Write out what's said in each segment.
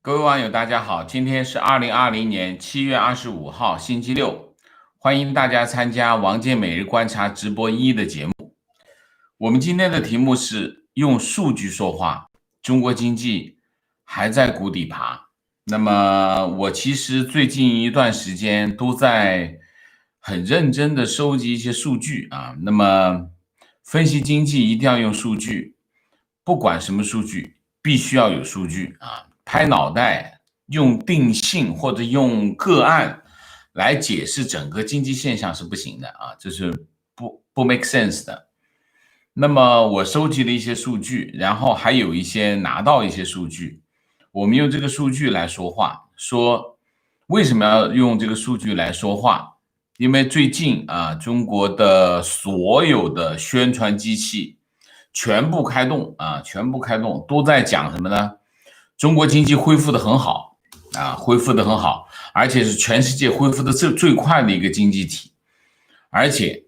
各位网友，大家好，今天是2020年7月25号，星期六，欢迎大家参加王健每日观察直播1的节目。我们今天的题目是用数据说话，中国经济还在谷底爬。那么我其实最近一段时间都在很认真的收集一些数据啊。那么分析经济一定要用数据，不管什么数据，必须要有数据啊。拍脑袋用定性或者用个案来解释整个经济现象是不行的啊，这是不 make sense 的。那么我收集了一些数据，然后还有一些拿到一些数据，我们用这个数据来说话，说为什么要用这个数据来说话？因为最近啊，中国的所有的宣传机器全部开动啊，全部开动，都在讲什么呢？中国经济恢复的很好啊，恢复的很好，而且是全世界恢复的最快的一个经济体，而且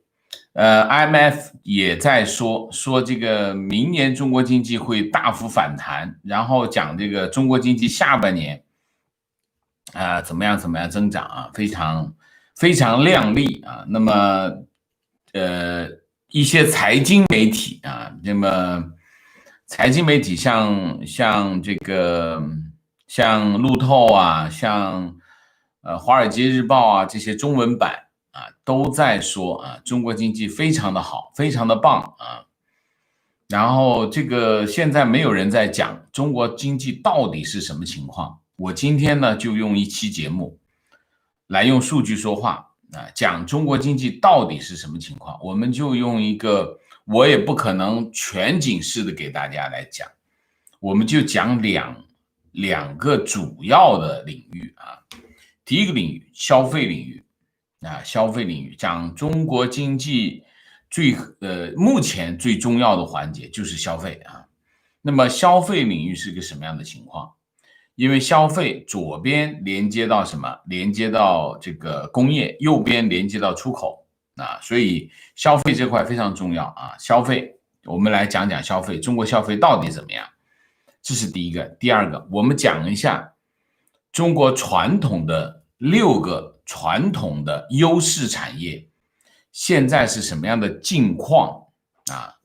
IMF 也在说这个明年中国经济会大幅反弹，然后讲这个中国经济下半年怎么样增长啊，非常亮丽啊。那么一些财经媒体啊，那么财经媒体像这个像路透啊，像华尔街日报啊，这些中文版啊都在说啊，中国经济非常的好，非常的棒啊。然后这个现在没有人在讲中国经济到底是什么情况。我今天呢就用一期节目来用数据说话啊，讲中国经济到底是什么情况。我们就用一个，我也不可能全景式的给大家来讲，我们就讲两个主要的领域啊。第一个领域，消费领域啊，消费领域讲中国经济目前最重要的环节就是消费啊。那么消费领域是个什么样的情况？因为消费左边连接到什么？连接到这个工业，右边连接到出口啊，所以消费这块非常重要啊。消费，我们来讲讲消费，中国消费到底怎么样？这是第一个。第二个，我们讲一下中国传统的6个传统的优势产业现在是什么样的境况啊？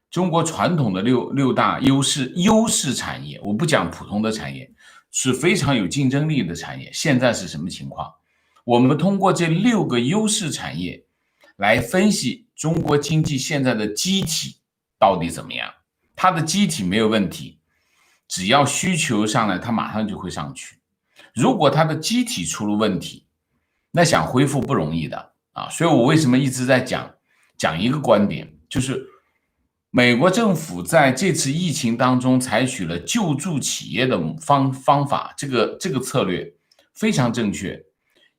中国传统的六大优势产业，我不讲普通的产业，是非常有竞争力的产业，现在是什么情况？我们通过这6个优势产业来分析中国经济现在的机体到底怎么样。它的机体没有问题，只要需求上来，它马上就会上去。如果它的机体出了问题，那想恢复不容易的啊。所以我为什么一直在讲一个观点，就是美国政府在这次疫情当中采取了救助企业的方法，这个策略非常正确，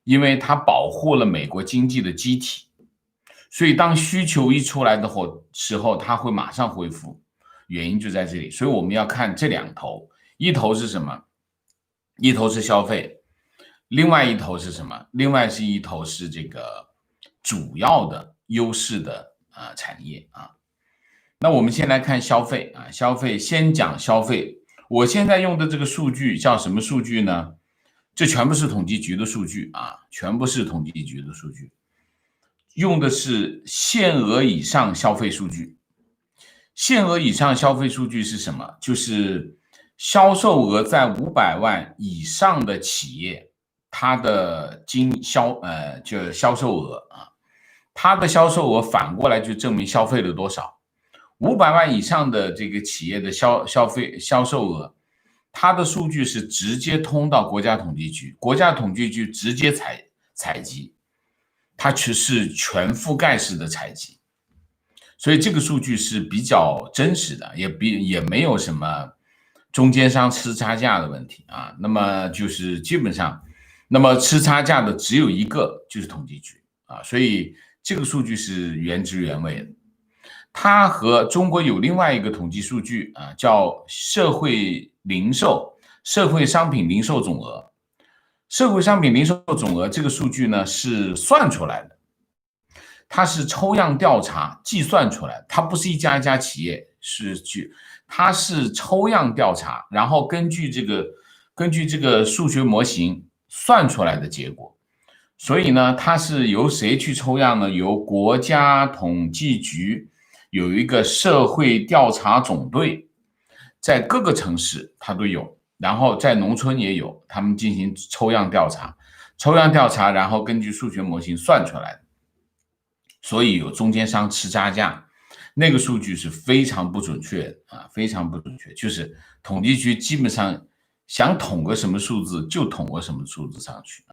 因为它保护了美国经济的机体，所以当需求一出来的时候，它会马上恢复，原因就在这里。所以我们要看这两头，一头是什么？一头是消费，另外一头是什么？另外是一头是这个主要的优势的产业啊。那我们先来看消费啊，消费先讲消费。我现在用的这个数据叫什么数据呢？这全部是统计局的数据啊，全部是统计局的数据，用的是限额以上消费数据。限额以上消费数据是什么？就是销售额在500万以上的企业，它的就销售额啊，它的销售额反过来就证明消费了多少。500万以上的这个企业的销售额，它的数据是直接通到国家统计局，国家统计局直接采集，它是全覆盖式的采集，所以这个数据是比较真实的，也没有什么中间商吃差价的问题啊。那么就是基本上，那么吃差价的只有一个，就是统计局啊，所以这个数据是原汁原味的。它和中国有另外一个统计数据啊，叫社会商品零售总额。社会商品零售总额这个数据呢是算出来的，它是抽样调查计算出来的，它不是一家一家企业，它是抽样调查，然后根据根据这个数学模型算出来的结果。所以呢，它是由谁去抽样呢？由国家统计局有一个社会调查总队，在各个城市它都有，然后在农村也有，他们进行抽样调查，然后根据数学模型算出来的。所以有中间商吃差价，那个数据是非常不准确的非常不准确，就是统计局基本上想统个什么数字就统个什么数字上去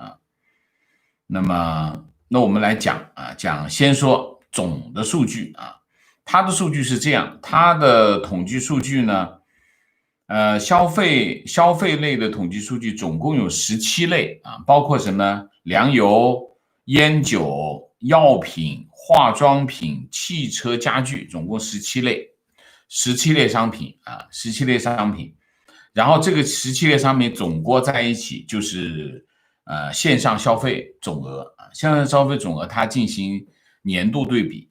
那我们来讲先说总的数据它的数据是这样，它的统计数据呢，消费类的统计数据总共有17类包括什么粮油、烟酒、药品、化妆品、汽车、家具，总共17类商品17类商品。然后这个17类商品总括在一起就是线上消费总额线上消费总额它进行年度对比。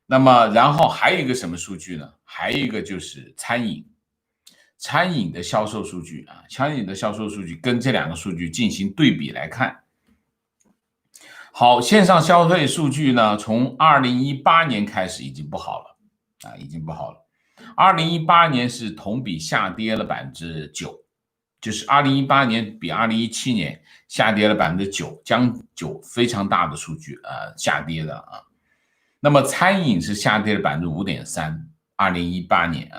那么然后还有一个什么数据呢？还有一个就是餐饮的销售数据餐饮的销售数据跟这两个数据进行对比来看。好，线上消费数据呢，从2018年开始已经不好了2018年是同比下跌了 9%， 就是2018年比2017年下跌了 9%， 将9%非常大的数据下跌的那么餐饮是下跌了 5.3%， 2018年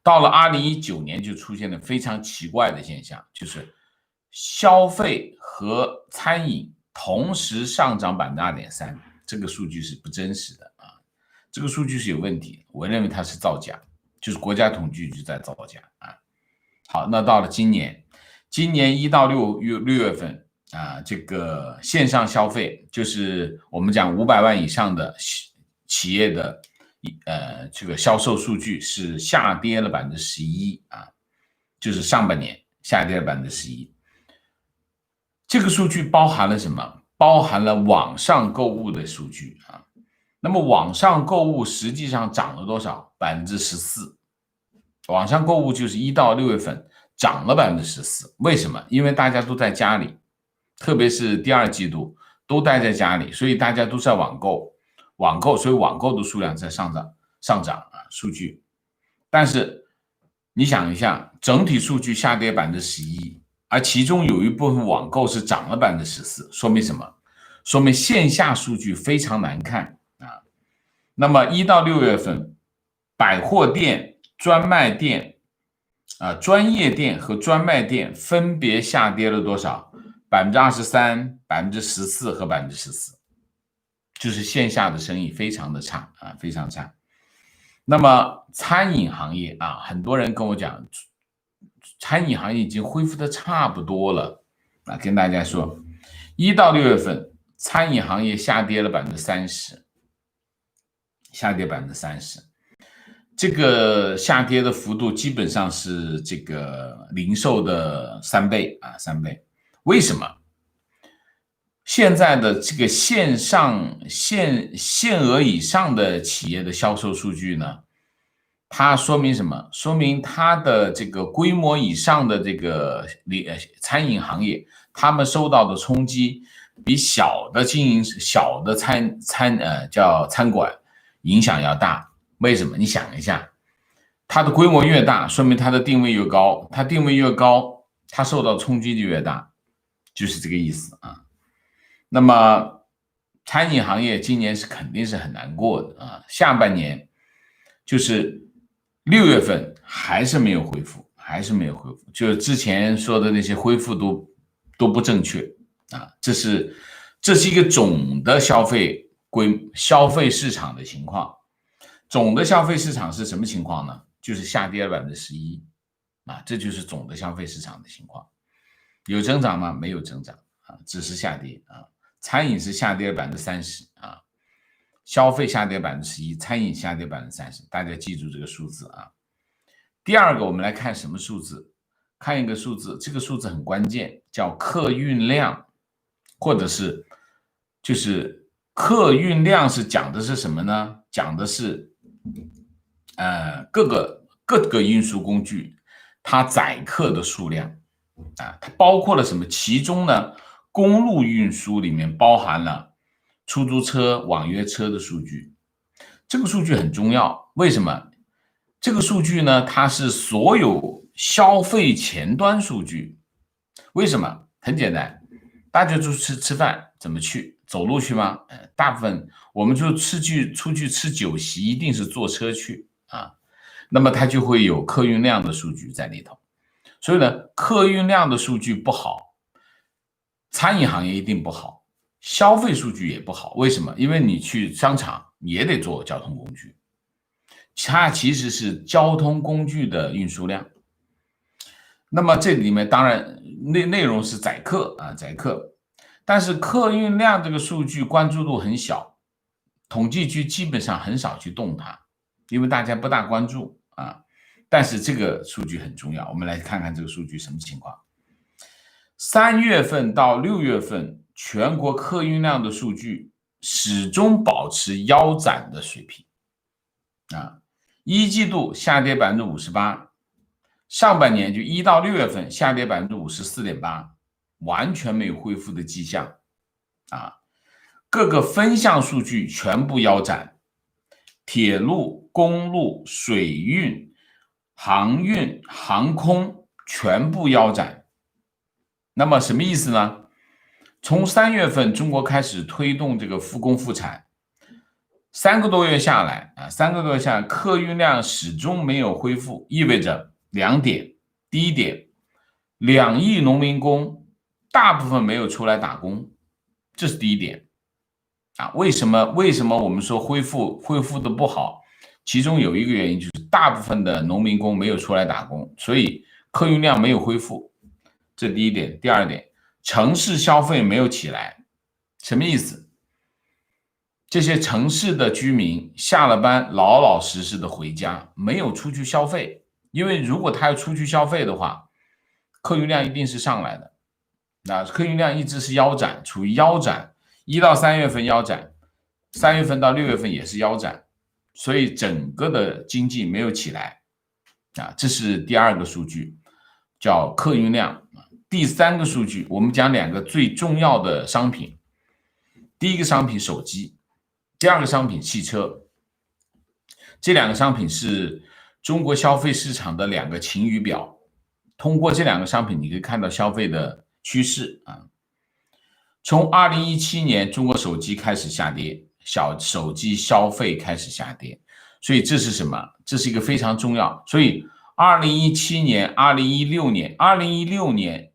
到了2019年就出现了非常奇怪的现象，就是消费和餐饮同时上涨 2.3%， 这个数据是不真实的这个数据是有问题的，我认为它是造假，就是国家统计局在造假好，那到了今年1到6月份这个线上消费，就是我们讲500万以上的企业的这个销售数据是下跌了 11%就是上半年下跌了 11%。这个数据包含了什么？包含了网上购物的数据那么网上购物实际上涨了多少？14%。网上购物就是1到6月份涨了 14%。为什么？因为大家都在家里，特别是第二季度都待在家里，所以大家都在网购，所以网购的数量在上涨数据。但是你想一下，整体数据下跌 11%， 而其中有一部分网购是涨了 14%， 说明什么？说明线下数据非常难看那么1到6月份，百货店、专卖店专业店和专卖店分别下跌了多少？23%、14%和14%，就是线下的生意非常的差非常差。那么餐饮行业很多人跟我讲，餐饮行业已经恢复的差不多了跟大家说，1到6月份餐饮行业下跌了 30%， 下跌 30%， 这个下跌的幅度基本上是这个零售的3倍3倍。为什么？现在的这个线额以上的企业的销售数据呢，它说明什么？说明它的这个规模以上的这个餐饮行业，他们受到的冲击比小的餐馆影响要大。为什么？你想一下，它的规模越大，说明它的定位越高，它定位越高，它受到冲击就越大，就是这个意思那么餐饮行业今年是肯定是很难过的下半年就是6月份还是没有恢复，就是之前说的那些恢复都不正确这是一个总的消费市场的情况。总的消费市场是什么情况呢？就是下跌了 11%这就是总的消费市场的情况。有增长吗？没有增长只是下跌餐饮是下跌了 30% 消费下跌 11%， 餐饮下跌 30%， 大家记住这个数字第二个，我们来看什么数字？看一个数字，这个数字很关键，叫客运量，或者是就是客运量是讲的是什么呢？讲的是各个运输工具它载客的数量啊，它包括了什么？其中呢，公路运输里面包含了出租车、网约车的数据，这个数据很重要。为什么？这个数据呢，它是所有消费前端数据。为什么？很简单，大家就吃饭，怎么去？走路去吗？大部分我们就出去吃酒席，一定是坐车去啊。那么它就会有客运量的数据在里头。所以呢，客运量的数据不好，餐饮行业一定不好，消费数据也不好。为什么？因为你去商场也得坐交通工具，它其实是交通工具的运输量。那么这里面当然内容是载客啊，载客，但是客运量这个数据关注度很小，统计局基本上很少去动它，因为大家不大关注啊。但是这个数据很重要，我们来看看这个数据什么情况。3月份到6月份，全国客运量的数据始终保持腰斩的水平啊，一季度下跌58%。上半年就1到6月份下跌54.8%，完全没有恢复的迹象啊！各个分项数据全部腰斩，铁路、公路、水运、航运、航空全部腰斩。那么什么意思呢？从3月份中国开始推动这个复工复产，3个多月下来啊，3个多月下来，客运量始终没有恢复，意味着2点。第一点，2亿农民工大部分没有出来打工，这是第一点啊。为什么我们说恢复的不好？其中有一个原因就是大部分的农民工没有出来打工，所以客运量没有恢复，这第一点。第二点，城市消费没有起来，什么意思？这些城市的居民下了班老老实实的回家，没有出去消费。因为如果他要出去消费的话，客运量一定是上来的，那客运量一直是腰斩，处于腰斩，1到3月份腰斩，3月份到6月份也是腰斩，所以整个的经济没有起来啊，这是第二个数据，叫客运量。第三个数据，我们讲2个最重要的商品，第一个商品手机，第二个商品汽车，这2个商品是中国消费市场的2个晴雨表，通过这2个商品，你可以看到消费的趋势啊。从2017年，中国手机开始下跌，手机消费开始下跌，所以这是什么？这是一个非常重要。所以2017年、2016年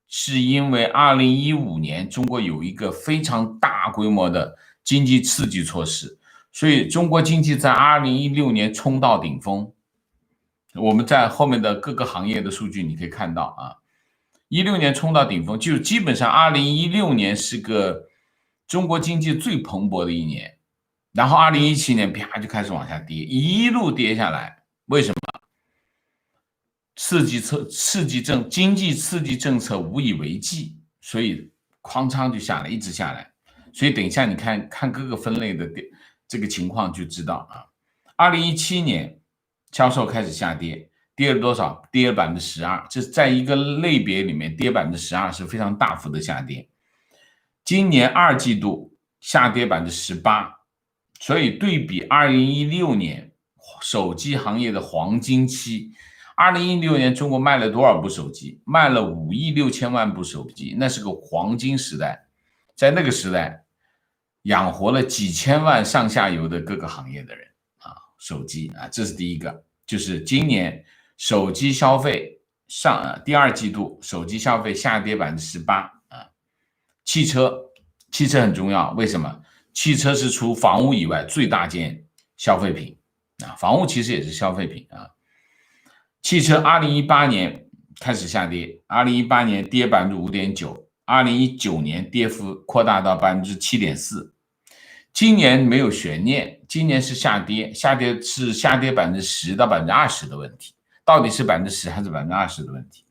是因为2015年中国有一个非常大规模的经济刺激措施，所以中国经济在2016年冲到顶峰。我们在后面的各个行业的数据你可以看到啊，16年冲到顶峰，就基本上2016年是个中国经济最蓬勃的一年，然后2017年啪就开始往下跌，一路跌下来。为什么？经济刺激政策无以为继，所以哐当就下来，一直下来。所以等一下你看各个分类的这个情况就知道啊。2017年销售开始下跌，跌了多少？跌了12%，这在一个类别里面跌12%是非常大幅的下跌。今年2季度下跌18%，所以对比2016年手机行业的黄金期，2016年中国卖了多少部手机？卖了5亿6千万部手机，那是个黄金时代，在那个时代养活了几千万上下游的各个行业的人。手机啊，这是第一个，就是今年手机消费第2季度手机消费下跌18%啊。汽车很重要，为什么？汽车是除房屋以外最大件消费品啊，房屋其实也是消费品啊。汽车2018年开始下跌，2018年跌5.9%，2019年跌幅扩大到7.4%。今年没有悬念，今年是下跌10%到20%的问题，到底是10%还是20%的问题？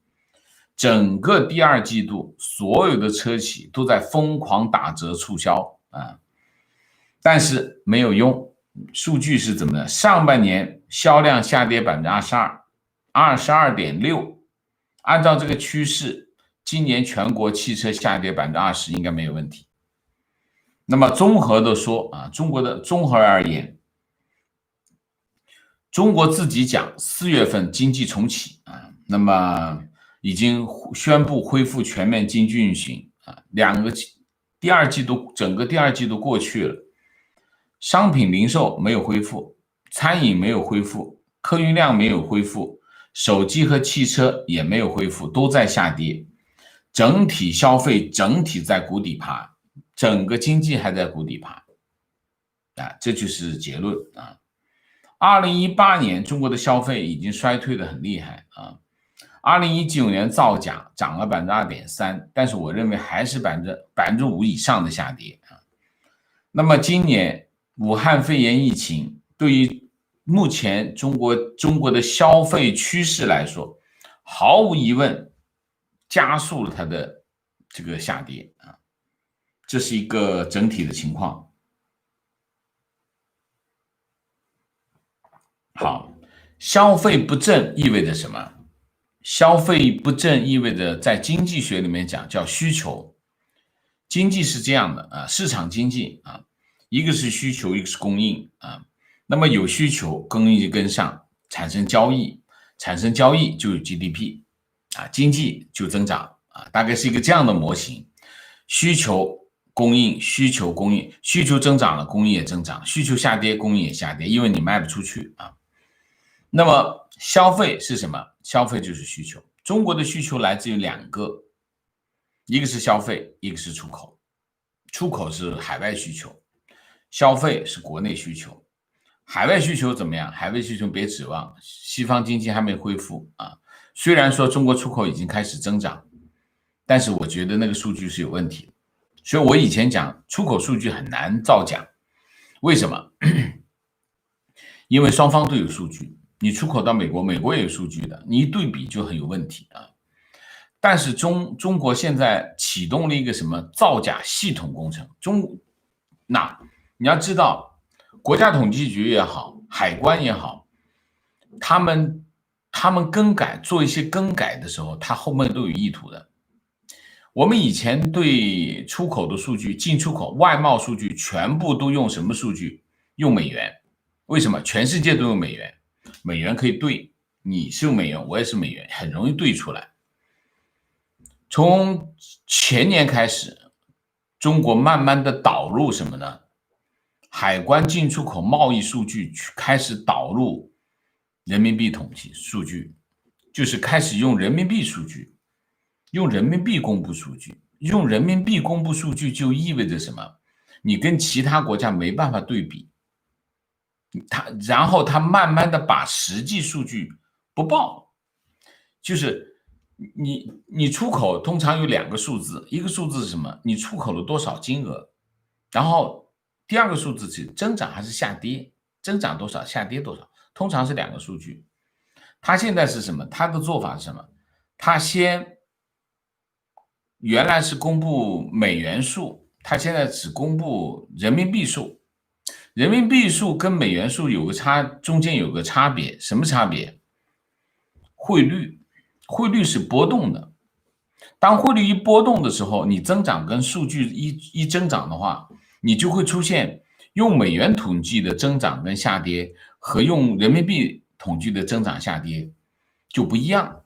整个第2季度，所有的车企都在疯狂打折促销啊，但是没有用。数据是怎么的？上半年销量下跌22%， 22.6%，按照这个趋势，今年全国汽车下跌20%应该没有问题。那么综合的说啊，中国的综合而言，中国自己讲4月份经济重启啊，那么已经宣布恢复全面经济运行啊，整个第二季度过去了，商品零售没有恢复，餐饮没有恢复，客运量没有恢复，手机和汽车也没有恢复，都在下跌，整体消费整体在谷底爬，整个经济还在谷底爬啊，这就是结论啊。2018年中国的消费已经衰退的很厉害啊，2019年造假涨了2.3%，但是我认为还是5%以上的下跌啊。那么今年武汉肺炎疫情对于目前中国的消费趋势来说，毫无疑问加速了它的这个下跌啊，这是一个整体的情况。好，消费不振意味着什么？消费不振意味着在经济学里面讲叫需求。经济是这样的啊，市场经济啊，一个是需求，一个是供应啊。那么有需求，供应就跟上，产生交易，产生交易就有 GDP 啊，经济就增长啊，大概是一个这样的模型。需求供应，需求供应，需求增长了，供应也增长；需求下跌，供应也下跌，因为你卖不出去啊。那么消费是什么？消费就是需求。中国的需求来自于2个，一个是消费，一个是出口。出口是海外需求，消费是国内需求。海外需求怎么样？海外需求别指望，西方经济还没恢复啊。虽然说中国出口已经开始增长，但是我觉得那个数据是有问题的。所以我以前讲出口数据很难造假，为什么？因为双方都有数据。你出口到美国，美国也有数据的，你一对比就很有问题啊。但是中国现在启动了一个什么造假系统工程？那你要知道，国家统计局也好，海关也好，他们做一些更改的时候，他后面都有意图的。我们以前对出口的数据、进出口、外贸数据全部都用什么数据？用美元。为什么？全世界都用美元。美元可以兑，你是用美元，我也是美元，很容易兑出来。从前年开始，中国慢慢的导入什么呢？海关进出口贸易数据开始导入人民币统计数据，就是开始用人民币数据，用人民币公布数据。用人民币公布数据就意味着什么？你跟其他国家没办法对比。然后他慢慢的把实际数据不报，就是你出口通常有2个数字，一个数字是什么？你出口了多少金额，然后第2个数字是增长还是下跌，增长多少，下跌多少，通常是2个数据。他现在是什么？他的做法是什么？他原来是公布美元数，他现在只公布人民币数。人民币数跟美元数中间有个差别，什么差别？汇率，汇率是波动的。当汇率一波动的时候，你增长跟数据一增长的话，你就会出现用美元统计的增长跟下跌和用人民币统计的增长下跌就不一样，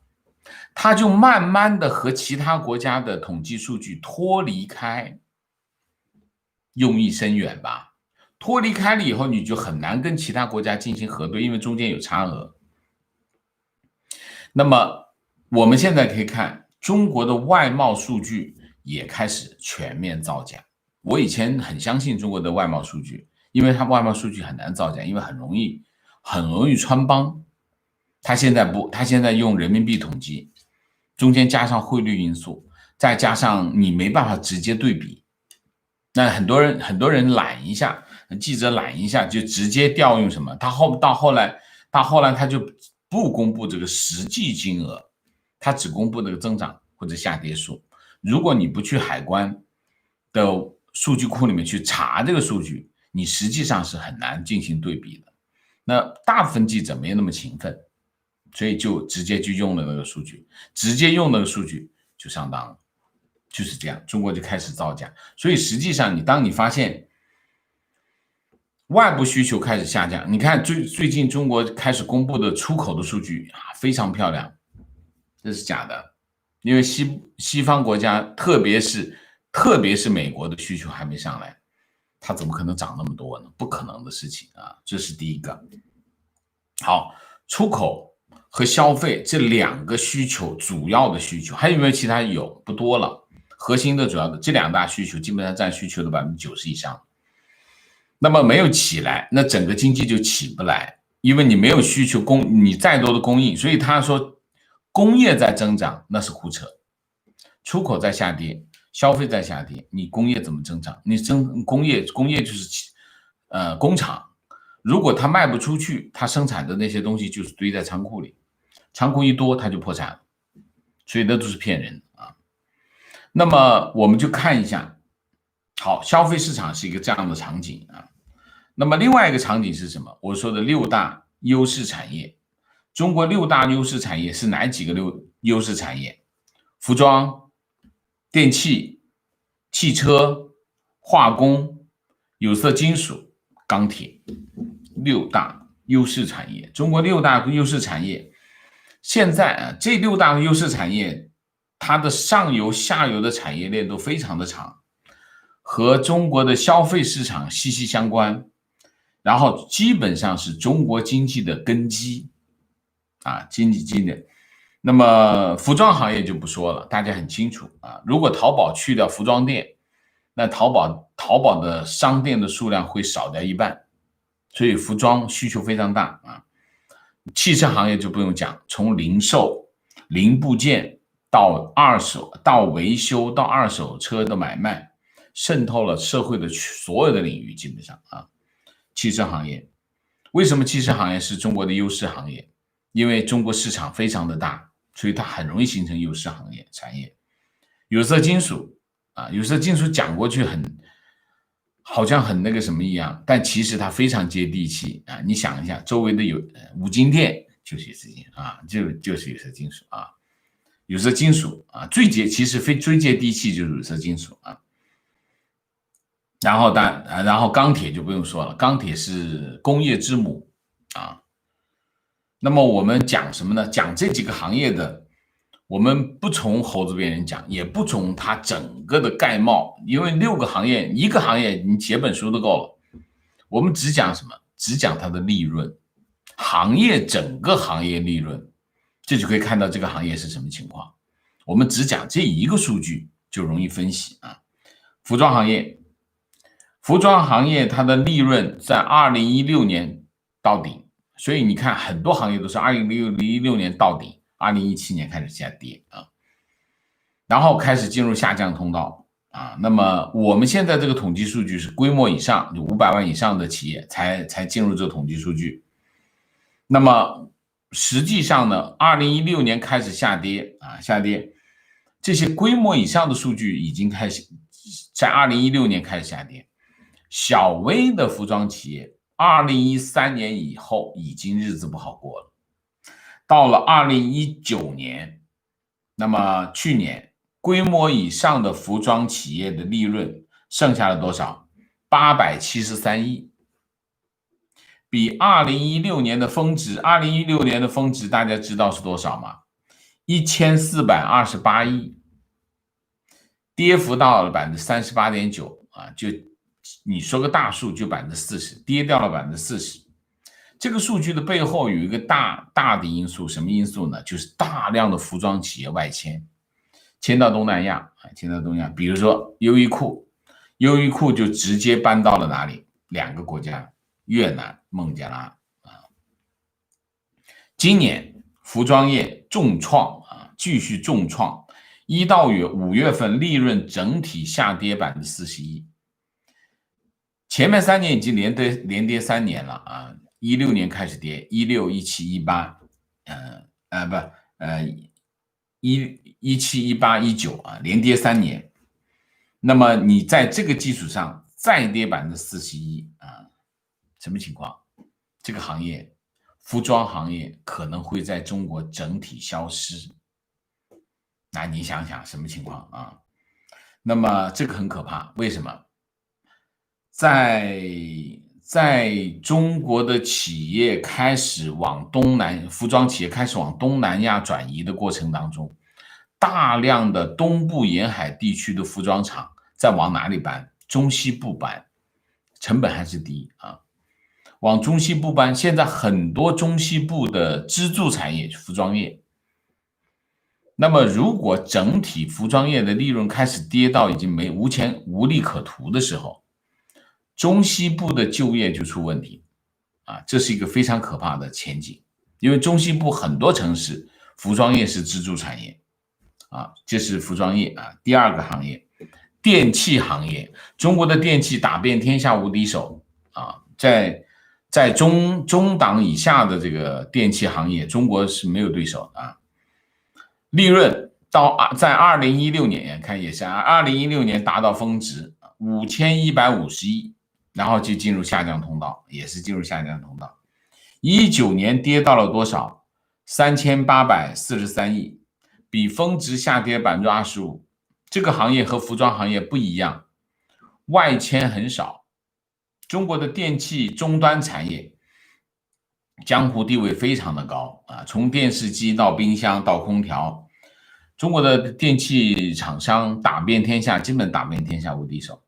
它就慢慢的和其他国家的统计数据脱离开，用意深远吧。脱离开了以后，你就很难跟其他国家进行核对，因为中间有差额。那么我们现在可以看中国的外贸数据也开始全面造假。我以前很相信中国的外贸数据，因为它外贸数据很难造假，因为很容易穿帮。它现在不，它现在用人民币统计，中间加上汇率因素，再加上你没办法直接对比。那很多人懒一下，记者懒一下就直接调用什么？到后来他就不公布这个实际金额，他只公布那个增长或者下跌数。如果你不去海关的数据库里面去查这个数据，你实际上是很难进行对比的。那大部分记者没有那么勤奋，所以就直接就用了那个数据，直接用那个数据就上当了，就是这样，中国就开始造假。所以实际上当你发现外部需求开始下降，你看最近中国开始公布的出口的数据非常漂亮，这是假的，因为西方国家，特别是美国的需求还没上来，它怎么可能涨那么多呢？不可能的事情啊，这是第一个。好，出口和消费这两个需求，主要的需求还有没有其他？有，不多了。核心的主要的这两大需求基本上占需求的90%以上。那么没有起来，那整个经济就起不来，因为你没有需求你再多的供应，所以他说工业在增长那是胡扯，出口在下跌，消费在下跌，你工业怎么增长？你工业就是工厂，如果它卖不出去，它生产的那些东西就是堆在仓库里，仓库一多它就破产了，所以那都是骗人啊。那么我们就看一下，好，消费市场是一个这样的场景啊。那么另外一个场景是什么？我说的6大优势产业，中国6大优势产业是哪几个优势产业？服装、电器、汽车、化工、有色金属、钢铁，6大优势产业。中国6大优势产业，现在这6大优势产业，它的上游、下游的产业链都非常的长，和中国的消费市场息息相关。然后基本上是中国经济的根基啊，经济的。那么服装行业就不说了，大家很清楚啊。如果淘宝去掉服装店，那淘宝的商店的数量会少掉一半，所以服装需求非常大啊。汽车行业就不用讲，从零售、零部件到维修到二手车的买卖，渗透了社会的所有的领域，基本上啊。汽车行业，为什么汽车行业是中国的优势行业？因为中国市场非常的大，所以它很容易形成优势行业产业。有色金属啊，有色金属讲过去好像很那个什么一样，但其实它非常接地气啊。你想一下，周围的五金店就是有色金属啊，就是有色金属啊，有色金属啊，其实最接地气就是有色金属啊。然后钢铁就不用说了，钢铁是工业之母啊。那么我们讲什么呢？讲这几个行业的，我们不从猴子边人讲，也不从它整个的概貌，因为6个行业，一个行业你写本书都够了。我们只讲什么？只讲它的利润，整个行业利润，这就可以看到这个行业是什么情况。我们只讲这一个数据就容易分析啊。服装行业它的利润在2016年到顶，所以你看很多行业都是2016年到顶，2017年开始下跌啊，然后开始进入下降通道啊。那么我们现在这个统计数据是规模以上，就500万以上的企业才进入这个统计数据。那么实际上呢，2016年开始下跌，这些规模以上的数据已经开始在2016年开始下跌。小微的服装企业2013年以后已经日子不好过了，到了2019年，那么去年规模以上的服装企业的利润剩下了多少？873亿，比2016年的峰值大家知道是多少吗？1428亿，跌幅到了38.9%啊，就你说个大数就40%，跌掉了40%。这个数据的背后有一个大的因素，什么因素呢？就是大量的服装企业外迁到东南亚，比如说优衣库就直接搬到了哪里？2个国家，越南、孟加拉啊。今年服装业重创啊，继续重创，1到5月份利润整体下跌41%。前面3年已经连跌3年了啊，16年开始跌，16、17、18， 17、18、19啊，连跌3年。那么你在这个基础上再跌41%啊，什么情况？这个行业服装行业可能会在中国整体消失。那你想想什么情况啊？那么这个很可怕，为什么？在中国的企业开始往服装企业开始往东南亚转移的过程当中，大量的东部沿海地区的服装厂在往哪里搬？中西部搬，成本还是低啊。往中西部搬，现在很多中西部的支柱产业，服装业。那么，如果整体服装业的利润开始跌到已经无利可图的时候，中西部的就业就出问题啊，这是一个非常可怕的前景。因为中西部很多城市服装业是支柱产业啊，这是服装业啊。第二个行业，电器行业，中国的电器打遍天下无敌手啊，在中档以下的这个电器行业，中国是没有对手啊。利润在2016年看也是2016年达到峰值5150亿，然后就进入下降通道，也是进入下降通道。19年跌到了多少？3843亿，比峰值下跌25%。这个行业和服装行业不一样，外迁很少。中国的电器终端产业江湖地位非常的高啊，从电视机到冰箱到空调，中国的电器厂商打遍天下，基本打遍天下无敌手。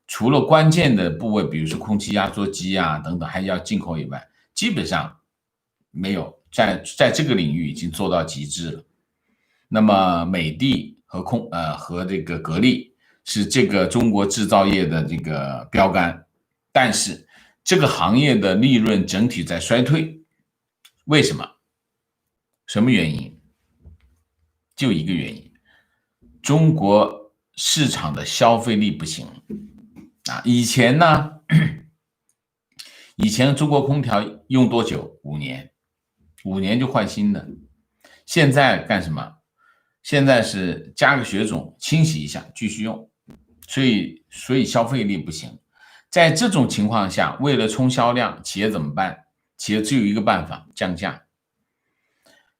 除了关键的部位，比如说空气压缩机啊等等，还要进口以外，基本上没有在这个领域已经做到极致了。那么美的和这个格力是这个中国制造业的这个标杆，但是这个行业的利润整体在衰退，为什么？什么原因？就一个原因，中国市场的消费力不行啊。以前呢，以前中国空调用多久？5年，5年就换新的。现在干什么？现在是加个血种，清洗一下，继续用。所以消费力不行。在这种情况下，为了冲销量，企业怎么办？企业只有一个办法，降价。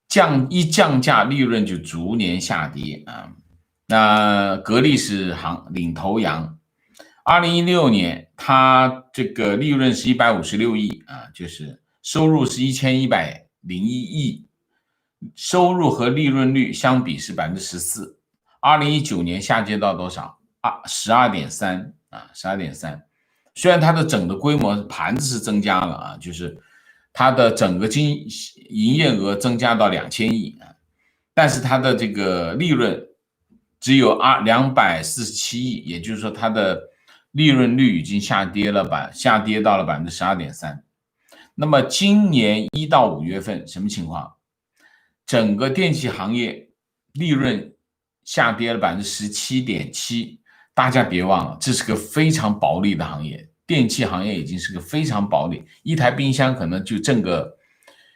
降价，利润就逐年下跌啊。那格力是领头羊，2016年它这个利润是156亿啊，就是收入是1101亿，收入和利润率相比是14%。2019年下跌到多少？12.3%啊，12.3%。虽然它的整个规模盘子是增加了啊，就是它的整个营业额增加到2000亿啊，但是它的这个利润只有247亿，也就是说它的利润率已经下跌到了12.3%。那么今年1到5月份什么情况？整个电器行业利润下跌了17.7%。大家别忘了，这是个非常薄利的行业，电器行业已经是个非常薄利，一台冰箱可能就挣个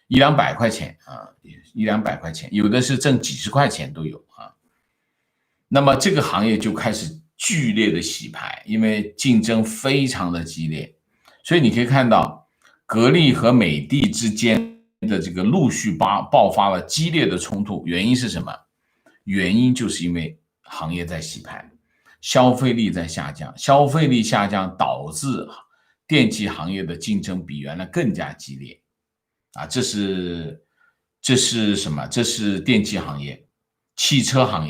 100-200块钱啊，100-200块钱，有的是挣几十块钱都有啊。那么这个行业就开始剧烈的洗牌，因为竞争非常的激烈，所以你可以看到格力和美的之间的这个陆续爆发了激烈的冲突，原因是什么？原因就是因为行业在洗牌。消费力在下降，消费力下降导致电器行业的竞争比原来更加激烈啊！这是什么？这是电器行业。汽车行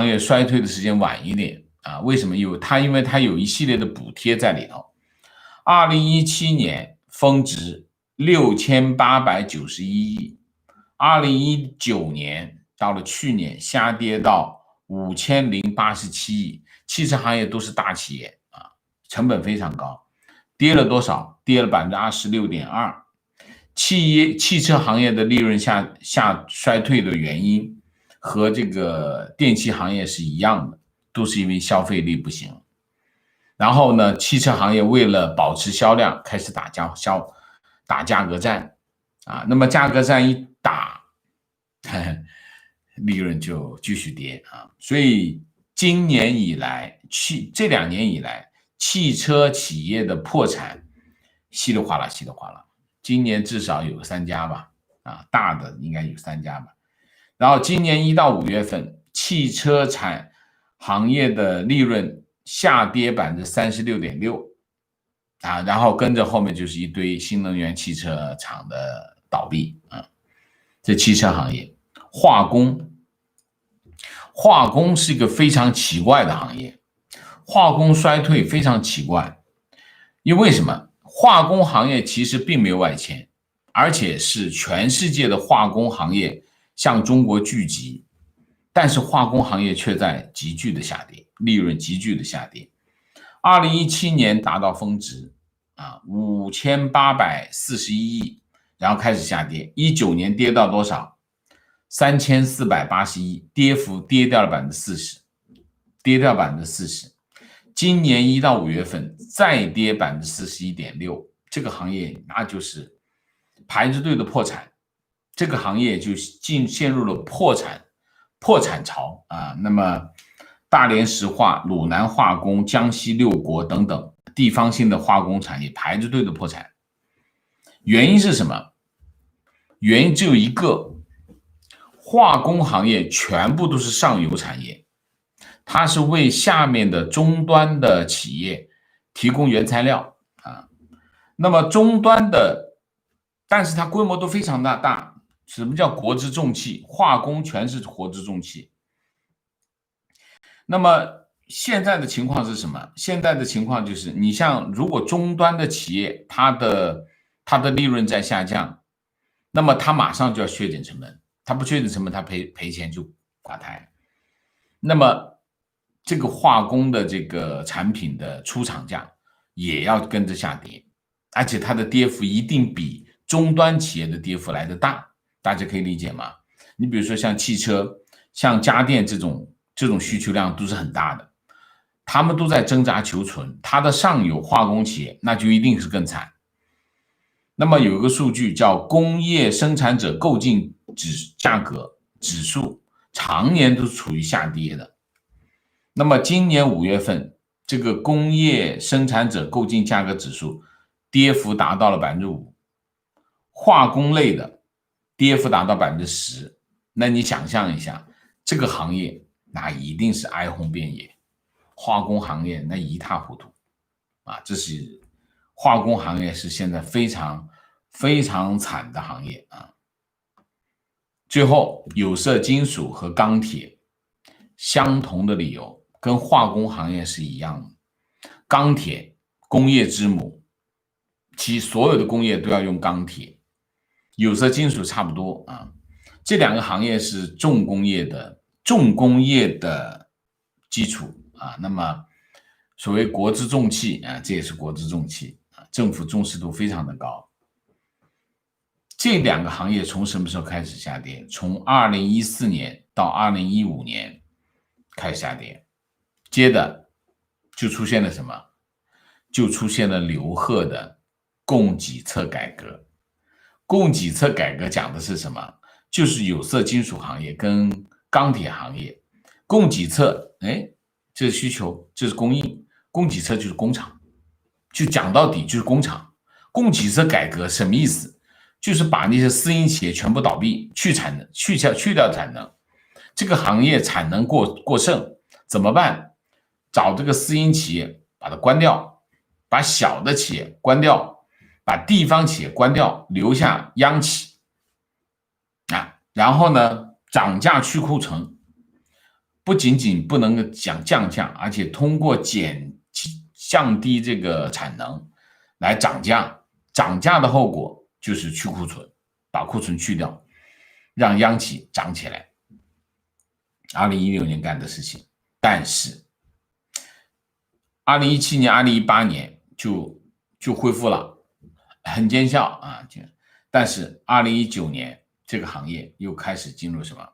业衰退的时间晚一点啊？为什么？因为它有一系列的补贴在里头。2017年峰值6891亿，2019年到了去年下跌到5087亿，汽车行业都是大企业啊，成本非常高，跌了多少？跌了26.2%。汽车行业的利润衰退的原因和这个电器行业是一样的，都是因为消费力不行。然后呢，汽车行业为了保持销量，开始打价格战啊。那么价格战一打，利润就继续跌啊，所以这2年以来，汽车企业的破产稀里哗啦，今年至少有3家吧，大的应该有3家吧。然后今年1到5月份，汽车行业的利润下跌 36.6%，然后跟着后面就是一堆新能源汽车厂的倒闭这汽车行业。化工是一个非常奇怪的行业，化工衰退非常奇怪，因为什么？化工行业其实并没有外迁，而且是全世界的化工行业向中国聚集，但是化工行业却在急剧的下跌，利润急剧的下跌。2017年达到峰值5841亿，然后开始下跌。19年跌到多少？3481亿，跌幅跌掉了40%，跌掉40%。今年1到5月份再跌 41.6%， 这个行业那就是排着队的破产，这个行业就陷入了破产潮那么大连石化、鲁南化工、江西六国等等地方性的化工产业排着队的破产。原因是什么？原因只有一个，化工行业全部都是上游产业，它是为下面的终端的企业提供原材料那么终端的，但是它规模都非常大。什么叫国之重器？化工全是国之重器。那么现在的情况是什么？现在的情况就是，你像如果终端的企业，它的利润在下降，那么它马上就要削减成本，它不削减成本，它赔钱就垮台。那么这个化工的这个产品的出厂价也要跟着下跌，而且它的跌幅一定比终端企业的跌幅来得大，大家可以理解吗？你比如说像汽车、像家电这种需求量都是很大的，他们都在挣扎求存，它的上游化工企业那就一定是更惨。那么有一个数据叫工业生产者购进价格指数，常年都处于下跌的。那么今年5月份，这个工业生产者购进价格指数跌幅达到了 5%， 化工类的跌幅达到 10%。 那你想象一下，这个行业那一定是哀鸿遍野，化工行业那一塌糊涂这是化工行业是现在非常非常惨的行业最后，有色金属和钢铁相同的理由，跟化工行业是一样的。钢铁工业之母，其所有的工业都要用钢铁，有色金属差不多这两个行业是重工业的基础那么所谓国之重器这也是国之重器政府重视度非常的高。这两个行业从什么时候开始下跌？从2014年到2015年开始下跌，接着就出现了什么？就出现了刘鹤的供给侧改革。供给侧改革讲的是什么？就是有色金属行业跟钢铁行业，供给侧这是需求，这是供应，供给侧就是工厂，就讲到底就是工厂。供给侧改革什么意思？就是把那些私营企业全部倒闭，去掉产能。这个行业产能过剩怎么办？找这个私营企业把它关掉，把小的企业关掉，把地方企业关掉，留下央企然后呢涨价去库存，不仅仅不能降价，而且通过降低这个产能来涨价。涨价的后果就是去库存，把库存去掉，让央企涨起来。2016年干的事情，但是2017年、2018年就恢复了，很见效但是2019年这个行业又开始进入什么？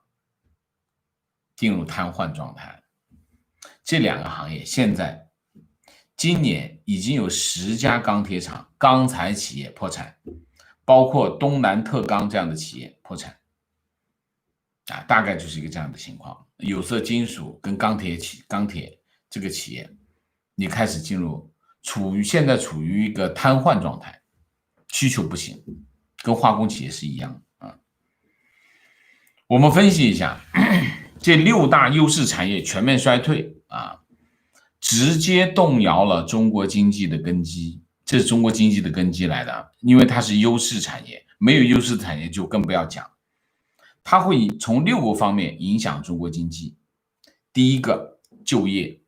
进入瘫痪状态。这两个行业现在今年已经有10家钢铁厂、钢材企业破产，包括东南特钢这样的企业破产大概就是一个这样的情况。有色金属跟钢铁这个企业，你开始现在处于一个瘫痪状态需求不行，跟化工企业是一样啊。我们分析一下，这6大优势产业全面衰退啊，直接动摇了中国经济的根基。这是中国经济的根基来的，因为它是优势产业，没有优势产业就更不要讲。它会从6个方面影响中国经济。第一个，就业，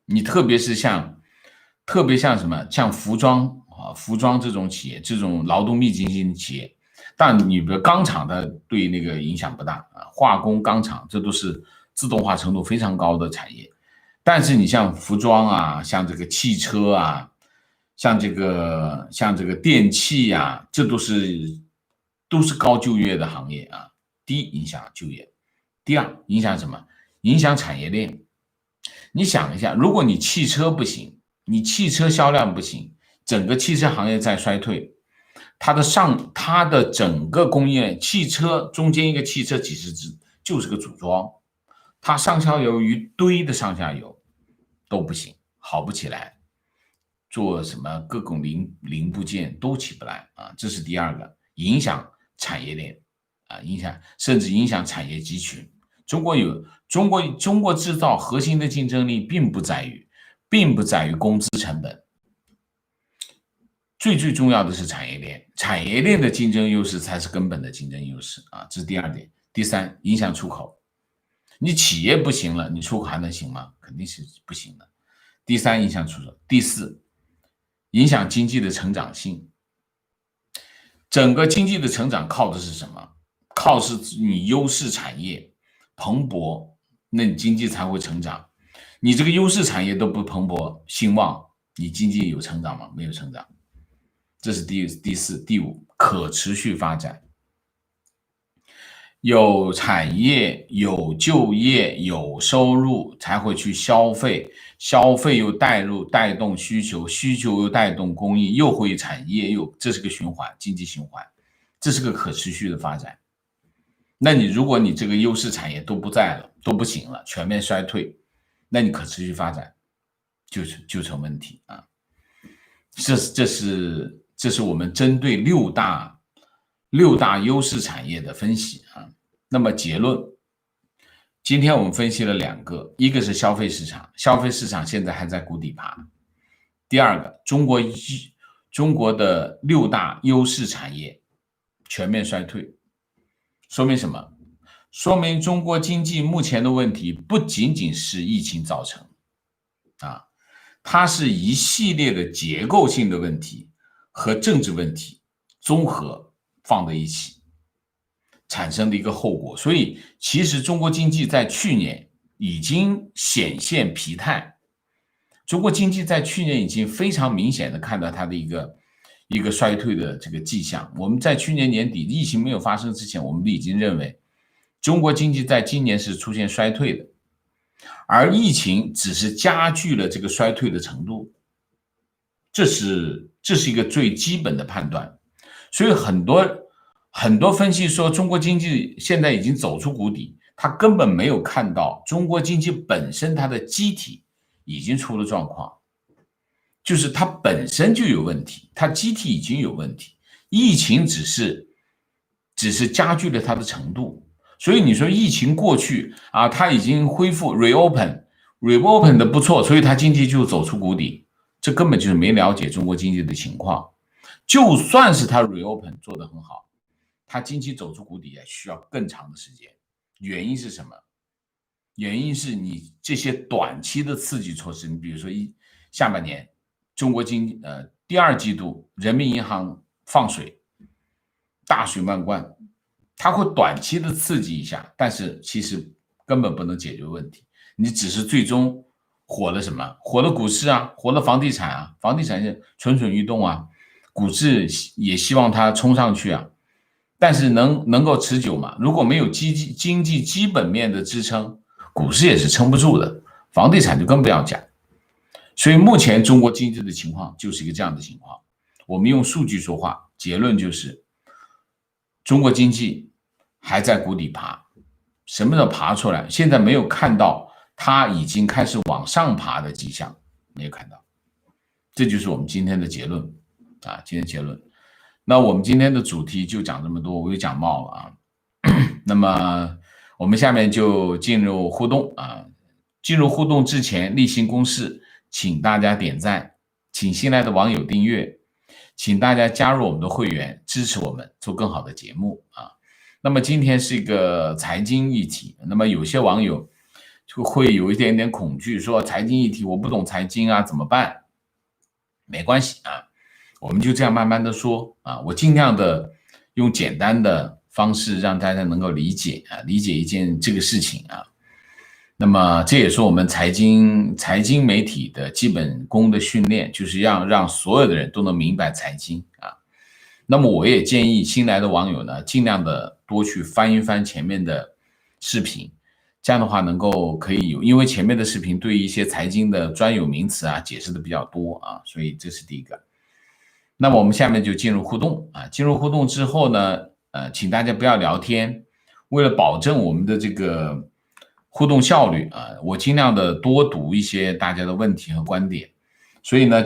你特别像什么，像服装这种企业，这种劳动密集型的企业，但你比如钢厂的对那个影响不大啊，化工、钢厂这都是自动化程度非常高的产业。但是你像服装啊，像这个汽车啊，像这个电器啊，这都是高就业的行业啊。第一，影响就业；第二，影响什么？影响产业链。你想一下，如果你汽车不行，你汽车销量不行，整个汽车行业在衰退，它的整个供应链，汽车中间一个汽车几十只就是个组装，它上下游一堆的上下游都不行，好不起来，做什么各种零部件都起不来啊，这是第二个，影响产业链啊，甚至影响产业集群。中国制造核心的竞争力并不在于工资成本，最重要的是产业链，产业链的竞争优势才是根本的竞争优势啊，这是第二点。第三，影响出口，你企业不行了，你出口还能行吗？肯定是不行的。第三，影响出口。第四，影响经济的成长性。整个经济的成长靠的是什么？靠是你优势产业蓬勃，那你经济才会成长。你这个优势产业都不蓬勃兴旺，你经济有成长吗？没有成长。这是第四。第五，可持续发展。有产业，有就业，有收入，才会去消费，消费又带动需求，需求又带动供应，又会产业，这是个循环，经济循环，这是个可持续的发展。那如果你这个优势产业都不在了，都不行了，全面衰退，那你可持续发展就成问题啊。这是我们针对六大优势产业的分析啊。那么结论，今天我们分析了2个，一个是消费市场，消费市场现在还在谷底爬。第二个，中国的6大优势产业全面衰退，说明什么？说明中国经济目前的问题不仅仅是疫情造成啊，它是一系列的结构性的问题和政治问题综合放在一起产生的一个后果。所以其实中国经济在去年已经显现疲态，中国经济在去年已经非常明显的看到它的一个衰退的这个迹象。我们在去年年底疫情没有发生之前，我们已经认为中国经济在今年是出现衰退的，而疫情只是加剧了这个衰退的程度，这是一个最基本的判断。所以很多分析说中国经济现在已经走出谷底，他根本没有看到中国经济本身它的机体已经出了状况，就是它本身就有问题，它机体已经有问题，疫情只是加剧了它的程度。所以你说疫情过去啊，它已经恢复 reopen 的不错，所以它经济就走出谷底，这根本就是没了解中国经济的情况。就算是它 reopen 做得很好，它经济走出谷底也需要更长的时间。原因是什么？原因是你这些短期的刺激措施，你比如说下半年中国第2季度人民银行放水，大水漫灌，它会短期的刺激一下，但是其实根本不能解决问题，你只是最终火了什么？火了股市啊，火了房地产啊，房地产是蠢蠢欲动啊，股市也希望它冲上去啊，但是能够持久吗？如果没有经济基本面的支撑，股市也是撑不住的，房地产就更不要讲。所以目前中国经济的情况就是一个这样的情况，我们用数据说话，结论就是中国经济还在谷底爬。什么时候爬出来？现在没有看到它已经开始往上爬的迹象，没有看到。这就是我们今天的结论啊，今天结论。那我们今天的主题就讲这么多，我又讲冒了啊。那么我们下面就进入互动啊。进入互动之前，例行公事，请大家点赞，请新来的网友订阅，请大家加入我们的会员，支持我们做更好的节目啊。那么今天是一个财经议题，那么有些网友就会有一点点恐惧，说财经议题我不懂财经啊，怎么办？没关系啊，我们就这样慢慢的说啊，我尽量的用简单的方式让大家能够理解啊，理解一件这个事情啊。那么这也是我们财经媒体的基本功的训练，就是要让所有的人都能明白财经啊。那么我也建议新来的网友呢，尽量的多去翻一翻前面的视频，这样的话可以有，因为前面的视频对一些财经的专有名词啊解释的比较多啊，所以这是第一个。那么我们下面就进入互动啊，进入互动之后呢，请大家不要聊天，为了保证我们的这个互动效率啊，我尽量的多读一些大家的问题和观点，所以呢，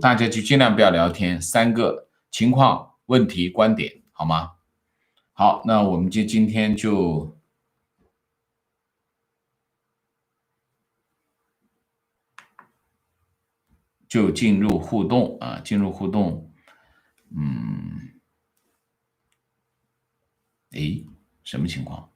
大家就尽量不要聊天，3个情况、问题、观点，好吗？好，那我们今天就进入互动啊，进入互动。诶，什么情况？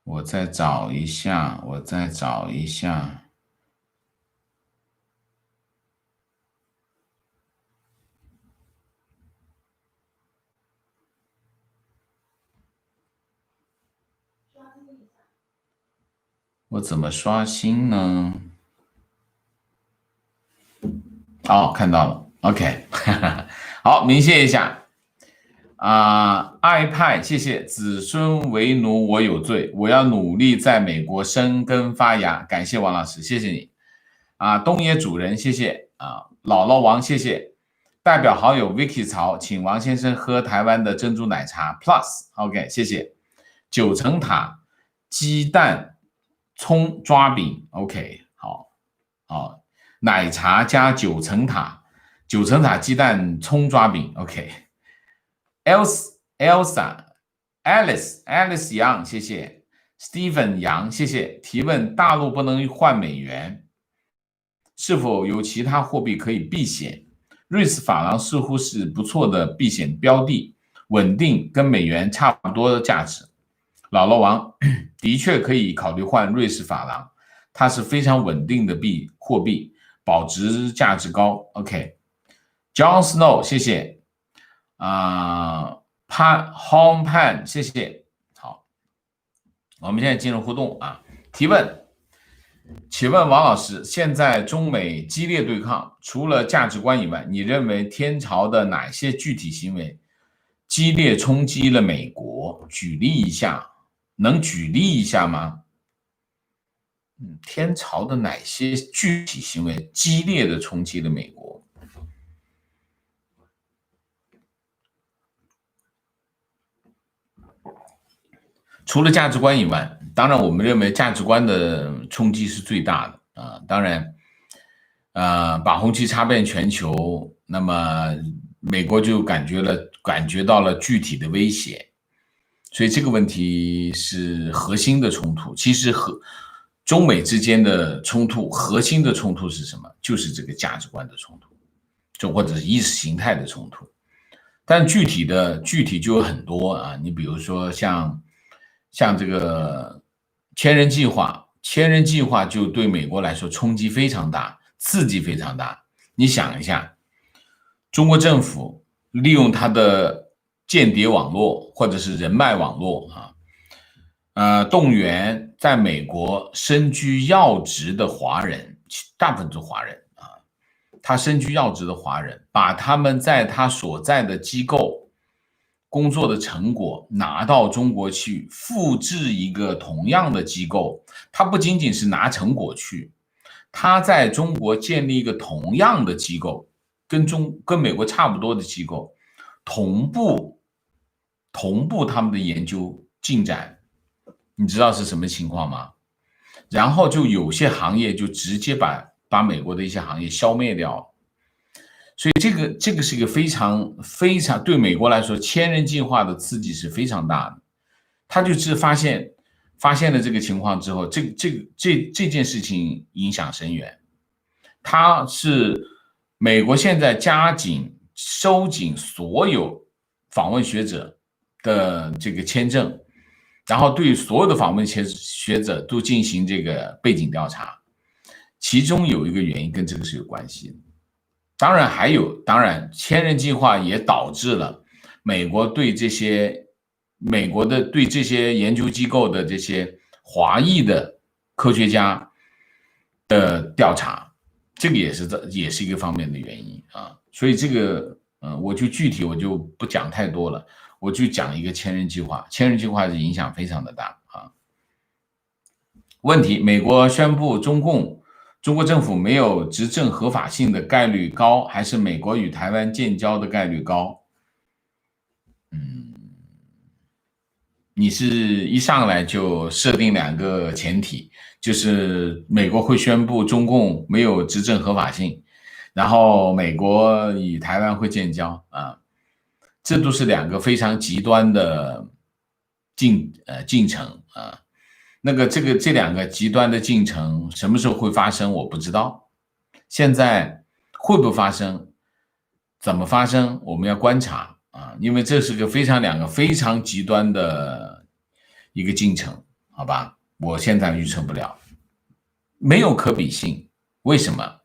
我再找一下，我怎么刷新呢？哦，看到了 ，OK， 好，明谢一下啊，爱派，谢谢，子孙为奴我有罪，我要努力在美国生根发芽，感谢王老师，谢谢你啊，东野主人，谢谢啊，姥姥王，谢谢，代表好友 Vicky 曹，请王先生喝台湾的珍珠奶茶 Plus，OK， 谢谢，九层塔鸡蛋葱抓饼 ，OK， 好，好。奶茶加九层塔鸡蛋葱抓饼 ，OK。Elsa杨谢谢 ，Steven 杨谢谢。提问：大陆不能换美元，是否有其他货币可以避险？瑞士法郎似乎是不错的避险标的，稳定，跟美元差不多的价值。姥姥王的确可以考虑换瑞士法郎，它是非常稳定的货币。保值价值高 ，OK。John Snow， 谢谢Home Pan， 谢谢。好，我们现在进入互动啊，提问，请问王老师，现在中美激烈对抗，除了价值观以外，你认为天朝的哪些具体行为激烈冲击了美国？举例一下，能举例一下吗？天朝的哪些具体行为激烈的冲击了美国？除了价值观以外，当然我们认为价值观的冲击是最大的啊。当然，把红旗插遍全球，那么美国就感觉到了具体的威胁，所以这个问题是核心的冲突。其实中美之间的冲突，核心的冲突是什么？就是这个价值观的冲突，或者是意识形态的冲突。但具体就有很多啊，你比如说像这个千人计划，就对美国来说冲击非常大，刺激非常大。你想一下，中国政府利用它的间谍网络或者是人脉网络动员在美国身居要职的华人，大部分是华人啊，他身居要职的华人，把他们在他所在的机构工作的成果拿到中国去，复制一个同样的机构，他不仅仅是拿成果去，他在中国建立一个同样的机构，跟美国差不多的机构，同步他们的研究进展，你知道是什么情况吗？然后就有些行业就直接把美国的一些行业消灭掉。所以这个是一个非常对美国来说千人计划的刺激是非常大的。他就是发现了这个情况之后，这件事情影响深远。他是美国现在加紧收紧所有访问学者的这个签证，然后对所有的访问学者都进行这个背景调查，其中有一个原因跟这个是有关系的。当然千人计划也导致了美国对这些研究机构的这些华裔的科学家的调查，这个也是一个方面的原因啊。所以这个我就具体我就不讲太多了，我就讲一个千人计划。千人计划的影响非常的大啊。问题：美国宣布中国政府没有执政合法性的概率高，还是美国与台湾建交的概率高？你是一上来就设定两个前提，就是美国会宣布中共没有执政合法性，然后美国与台湾会建交啊，这都是两个非常极端的进程啊。那个这两个极端的进程什么时候会发生我不知道，现在会不会发生，怎么发生我们要观察啊，因为这是两个非常极端的一个进程，好吧，我现在预测不了，没有可比性。为什么？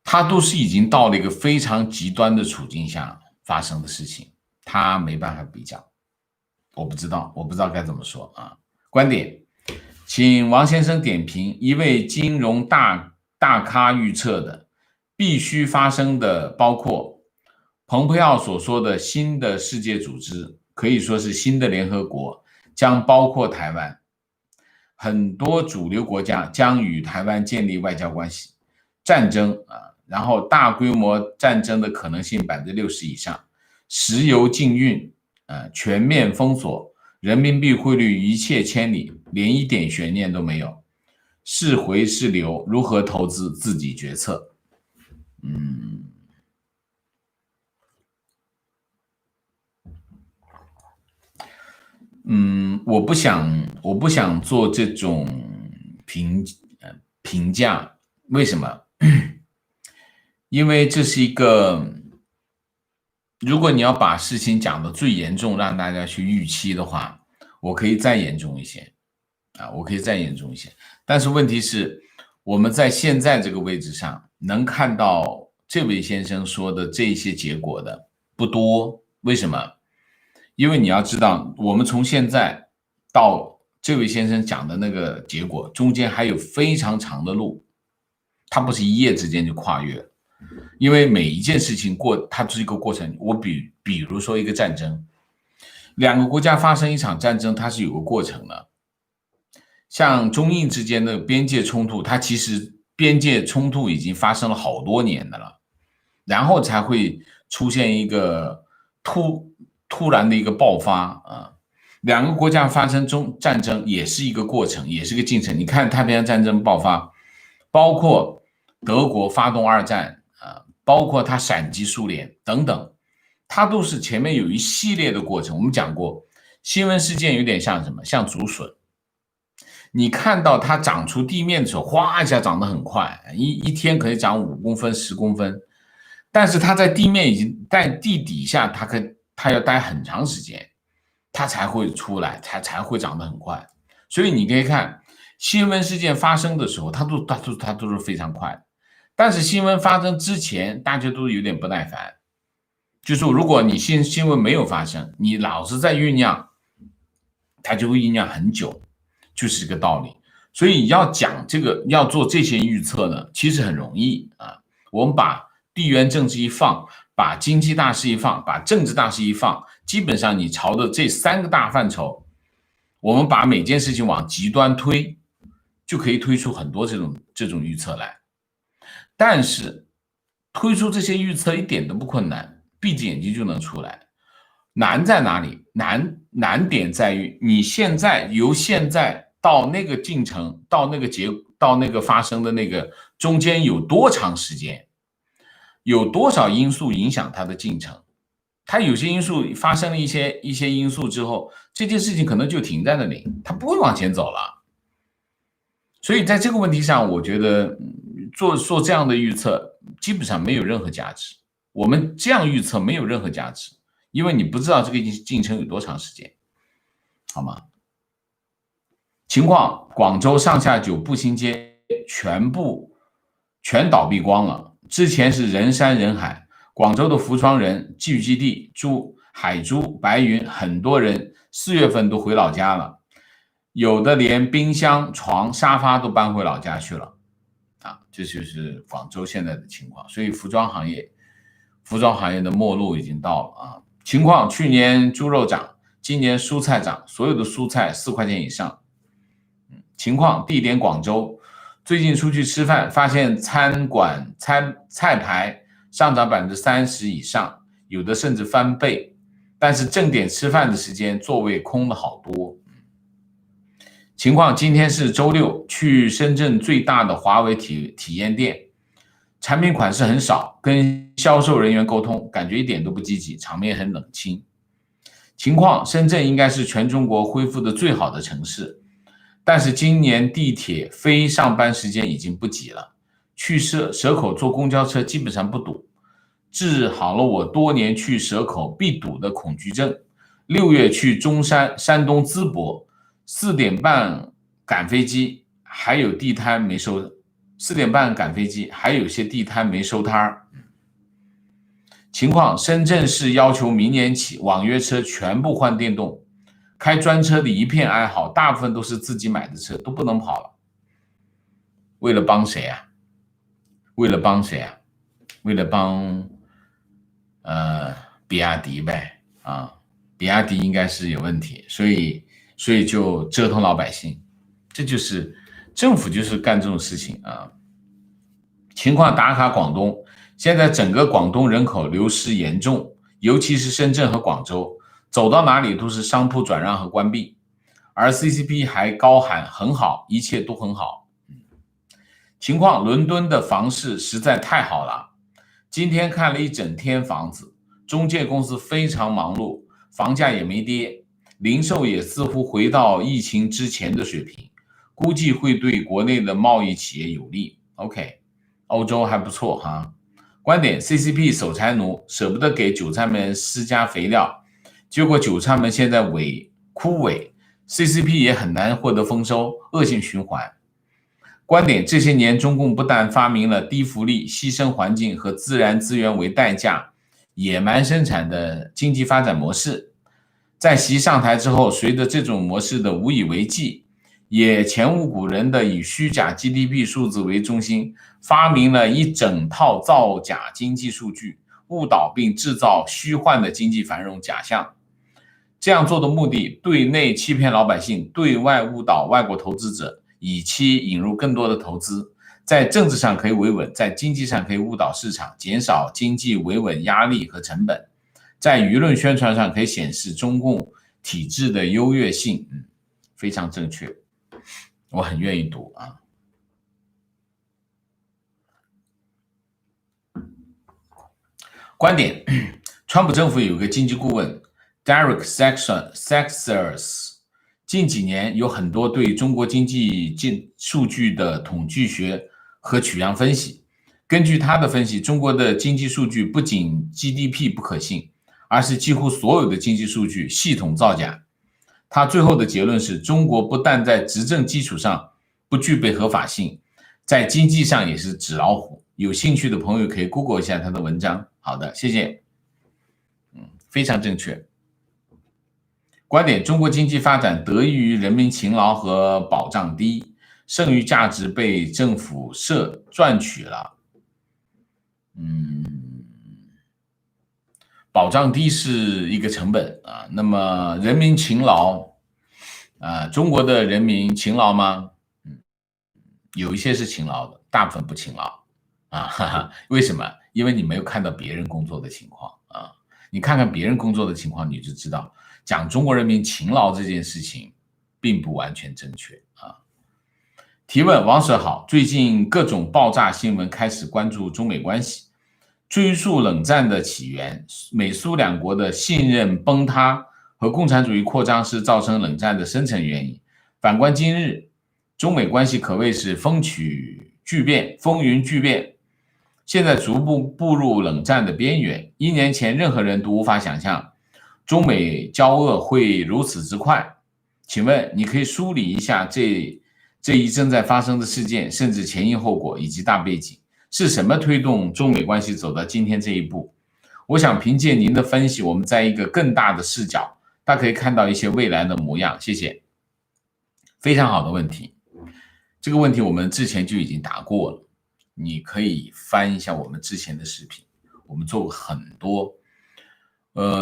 它都是已经到了一个非常极端的处境下发生的事情，它没办法比较。我不知道该怎么说啊。观点，请王先生点评一位金融大咖预测的必须发生的包括蓬佩奥所说的新的世界组织，可以说是新的联合国，将包括台湾，很多主流国家将与台湾建立外交关系，战争啊，然后大规模战争的可能性60%以上，石油禁运，全面封锁，人民币汇率一泻千里，连一点悬念都没有，是回是流，如何投资自己决策。我不想做这种评价，为什么？因为这是一个，如果你要把事情讲得最严重，让大家去预期的话，我可以再严重一些啊，但是问题是，我们在现在这个位置上能看到这位先生说的这些结果的不多，为什么？因为你要知道，我们从现在到这位先生讲的那个结果，中间还有非常长的路，它不是一夜之间就跨越了。因为每一件事情它是一个过程。我比如说一个战争，两个国家发生一场战争，它是有个过程的。像中印之间的边界冲突，它其实边界冲突已经发生了好多年的了，然后才会出现一个突然的一个爆发啊。两个国家发生战争也是一个过程，也是个进程。你看太平洋战争爆发，包括德国发动二战啊，包括它闪击苏联等等，它都是前面有一系列的过程。我们讲过，新闻事件有点像什么？像竹笋，你看到它长出地面的时候，哗一下长得很快，一天可以长5公分、10公分，但是它在地面已经在地底下，它要待很长时间，它才会出来，才会长得很快。所以你可以看新闻事件发生的时候，它都是非常快的。但是新闻发生之前，大家都有点不耐烦，就是如果你新闻没有发生，你老是在酝酿，它就会酝酿很久，就是这个道理。所以要讲这个，要做这些预测呢，其实很容易啊。我们把地缘政治一放，把经济大势一放，把政治大势一放，基本上你朝着这3个大范畴，我们把每件事情往极端推，就可以推出很多这种预测来。但是推出这些预测一点都不困难，闭着眼睛就能出来。难在哪里？难点在于你由现在到那个进程，到那个发生的那个中间有多长时间，有多少因素影响它的进程。它有些因素发生了一些因素之后，这件事情可能就停在那里，它不会往前走了。所以在这个问题上，我觉得做这样的预测基本上没有任何价值。我们这样预测没有任何价值，因为你不知道这个进程有多长时间，好吗？情况：广州上下9步行街全倒闭光了。之前是人山人海，广州的服装人聚集地海珠、白云，很多人4月份都回老家了，有的连冰箱、床、沙发都搬回老家去了。这就是广州现在的情况。所以服装行业的末路已经到了啊。情况：去年猪肉涨，今年蔬菜涨，所有的蔬菜4块钱以上。情况：地点广州，最近出去吃饭，发现餐馆菜牌上涨30%以上，有的甚至翻倍，但是正点吃饭的时间座位空了好多。情况：今天是周六，去深圳最大的华为体验店，产品款式很少，跟销售人员沟通，感觉一点都不积极，场面很冷清。情况：深圳应该是全中国恢复的最好的城市，但是今年地铁非上班时间已经不挤了，去蛇口坐公交车基本上不堵，治好了我多年去蛇口必堵的恐惧症。6月去山东淄博，4点半赶飞机，还有地摊没收，4点半赶飞机，还有些地摊没收摊儿。情况：深圳市要求明年起网约车全部换电动，开专车的一片哀嚎，大部分都是自己买的车，都不能跑了。为了帮谁啊？为了帮比亚迪呗啊，比亚迪应该是有问题，所以就折腾老百姓，这就是政府就是干这种事情啊。情况：打卡广东，现在整个广东人口流失严重，尤其是深圳和广州，走到哪里都是商铺转让和关闭，而 CCP 还高喊很好，一切都很好。情况：伦敦的房市实在太好了，今天看了一整天房子，中介公司非常忙碌，房价也没跌，零售也似乎回到疫情之前的水平，估计会对国内的贸易企业有利。OK， 欧洲还不错哈。观点： CCP 守财奴，舍不得给韭菜们施加肥料，结果韭菜们现在枯萎， CCP 也很难获得丰收，恶性循环。观点：这些年中共不但发明了低福利、牺牲环境和自然资源为代价野蛮生产的经济发展模式，在习上台之后，随着这种模式的无以为继，也前无古人的以虚假 GDP 数字为中心，发明了一整套造假经济数据，误导并制造虚幻的经济繁荣假象。这样做的目的，对内欺骗老百姓，对外误导外国投资者，以期引入更多的投资。在政治上可以维稳，在经济上可以误导市场，减少经济维稳压力和成本。在舆论宣传上可以显示中共体制的优越性，非常正确，我很愿意读啊。观点：川普政府有个经济顾问 Derek Sexers， 近几年有很多对中国经济数据的统计学和取样分析。根据他的分析，中国的经济数据不仅 GDP 不可信，而是几乎所有的经济数据系统造假。他最后的结论是，中国不但在执政基础上不具备合法性，在经济上也是纸老虎。有兴趣的朋友可以 Google 一下他的文章。好的，谢谢。非常正确。观点：中国经济发展得益于人民勤劳和保障低，剩余价值被政府赚取了。保障低是一个成本啊。那么人民勤劳啊，中国的人民勤劳吗？有一些是勤劳的，大部分不勤劳啊，哈哈，为什么？因为你没有看到别人工作的情况啊，你看看别人工作的情况，你就知道讲中国人民勤劳这件事情并不完全正确啊。提问：王 Sir 好，最近各种爆炸新闻开始关注中美关系，追溯冷战的起源，美苏两国的信任崩塌和共产主义扩张是造成冷战的深层原因。反观今日，中美关系可谓是风云巨变，现在逐步步入冷战的边缘。1年前，任何人都无法想象中美交恶会如此之快。请问，你可以梳理一下这一正在发生的事件，甚至前因后果以及大背景，是什么推动中美关系走到今天这一步？我想凭借您的分析，我们在一个更大的视角，大家可以看到一些未来的模样。谢谢。非常好的问题，这个问题我们之前就已经答过了，你可以翻一下我们之前的视频，我们做过很多。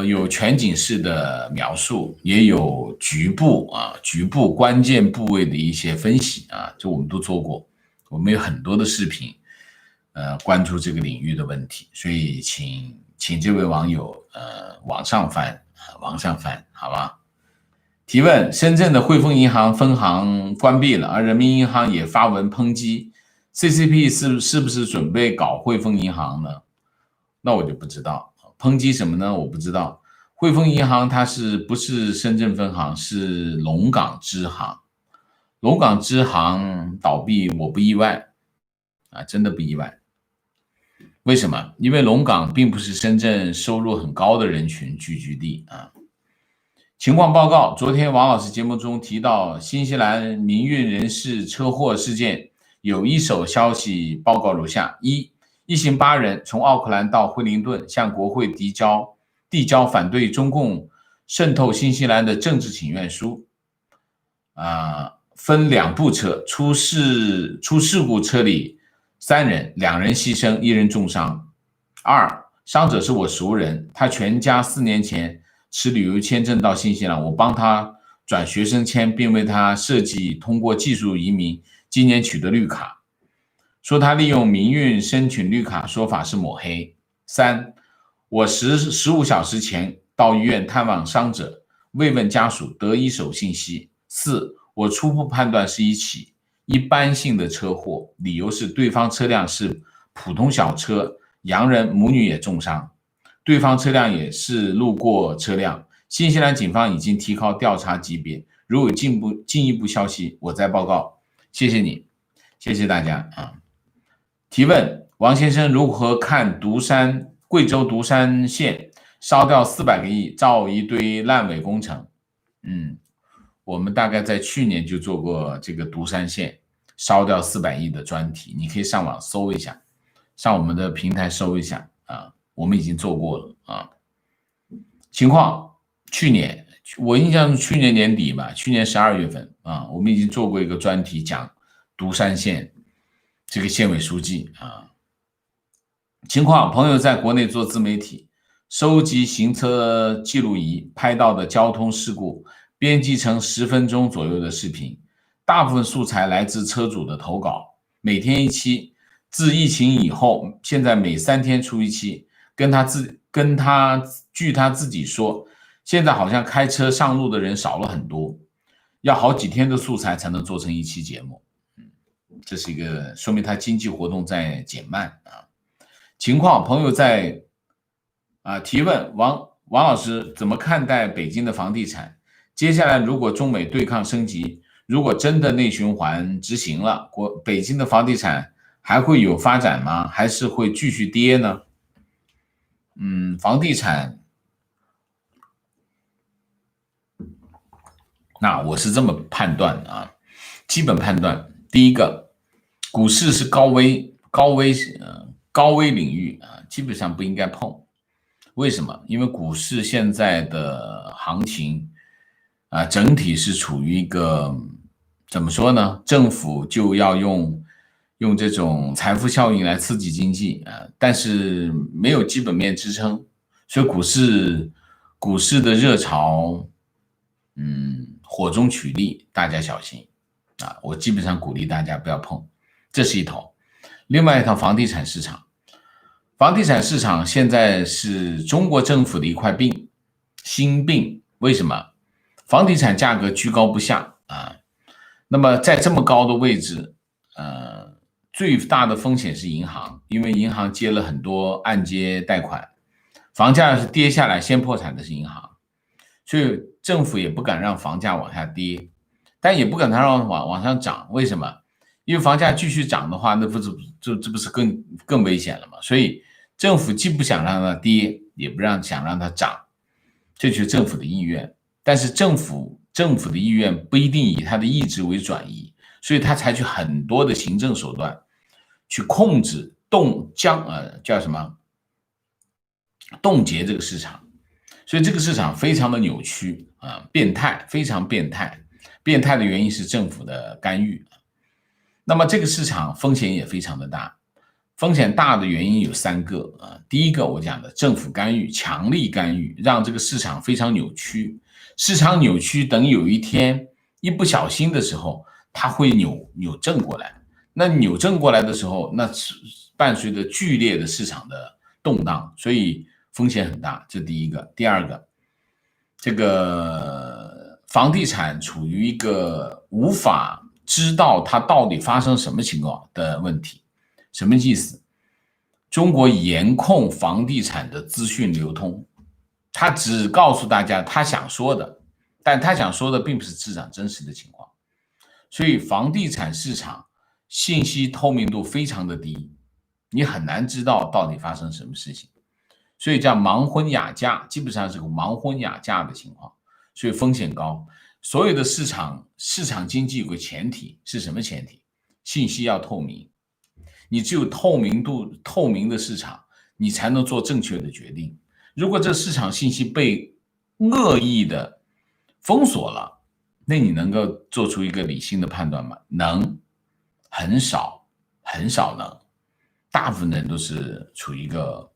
有全景式的描述，也有局部关键部位的一些分析啊，这我们都做过。我们有很多的视频，关注这个领域的问题，所以请这位网友往上翻，好吧？提问：深圳的汇丰银行分行关闭了，而人民银行也发文抨击 ，CCP 是不是准备搞汇丰银行呢？那我就不知道。抨击什么呢？我不知道。汇丰银行它不是深圳分行，是龙岗支行。龙岗支行倒闭我不意外啊，真的不意外。为什么？因为龙岗并不是深圳收入很高的人群聚居地啊。情况报告：昨天王老师节目中提到新西兰民运人士车祸事件，有一手消息报告如下：一行8人从奥克兰到惠灵顿向国会递交反对中共渗透新西兰的政治请愿书。分2部车，出事故车里3人，2人牺牲，1人重伤。伤者是我熟人，他全家4年前持旅游签证到新西兰，我帮他转学生签，并为他设计通过技术移民，今年取得绿卡。说他利用民运申请绿卡，说法是抹黑。我15小时前到医院探望伤者，慰问家属，得一手信息。我初步判断是一起一般性的车祸，理由是对方车辆是普通小车，洋人母女也重伤，对方车辆也是路过车辆。新西兰警方已经提高调查级别，如有进一步消息，我再报告。谢谢你，谢谢大家啊。提问：王先生如何看贵州独山县烧掉400个亿，造一堆烂尾工程？我们大概在去年就做过这个独山县烧掉400亿的专题，你可以上网搜一下，上我们的平台搜一下啊，我们已经做过了啊。情况：去年我印象中去年年底吧，去年12月份啊，我们已经做过一个专题讲独山县这个县委书记啊。情况：朋友在国内做自媒体，收集行车记录仪拍到的交通事故，编辑成10分钟左右的视频，大部分素材来自车主的投稿，每天1期。自疫情以后，现在每3天出1期。据他自己说，现在好像开车上路的人少了很多，要好几天的素材才能做成1期节目。这是一个说明他经济活动在减慢啊。情况：朋友在提问：王老师怎么看待北京的房地产？接下来如果中美对抗升级，如果真的内循环执行了，北京的房地产还会有发展吗？还是会继续跌呢？房地产，那我是这么判断的啊，基本判断，第一个，股市是高危领域啊，基本上不应该碰。为什么？因为股市现在的行情整体是处于一个怎么说呢？政府就要用这种财富效应来刺激经济但是没有基本面支撑，所以股市的热潮，火中取栗，大家小心我基本上鼓励大家不要碰。这是一头。另外一套房地产市场，房地产市场现在是中国政府的一块病，心病。为什么？房地产价格居高不下啊，那么在这么高的位置，最大的风险是银行，因为银行接了很多按揭贷款，房价要是跌下来，先破产的是银行，所以政府也不敢让房价往下跌，但也不敢让往上涨。为什么？因为房价继续涨的话，那这不是更危险了吗？所以政府既不想让它跌，也不想让它涨，这就是政府的意愿。但是政府的意愿不一定以他的意志为转移，所以他采取很多的行政手段去控制冻结这个市场。所以这个市场非常的扭曲变态，非常变态。变态的原因是政府的干预。那么这个市场风险也非常的大，风险大的原因有3个第一个我讲的政府干预，强力干预，让这个市场非常扭曲。市场扭曲，等有一天一不小心的时候，它会扭正过来。那扭正过来的时候，那伴随着剧烈的市场的动荡，所以风险很大，这第一个。第二个，这个房地产处于一个无法知道它到底发生什么情况的问题。什么意思？中国严控房地产的资讯流通，他只告诉大家他想说的，但他想说的并不是市场真实的情况。所以房地产市场信息透明度非常的低，你很难知道到底发生什么事情，所以叫盲婚哑嫁，基本上是个盲婚哑嫁的情况，所以风险高。所有的市场经济有个前提，是什么前提？信息要透明，你只有透明的市场，你才能做正确的决定。如果这市场信息被恶意的封锁了，那你能够做出一个理性的判断吗？能，很少能，大部分人都是处于一个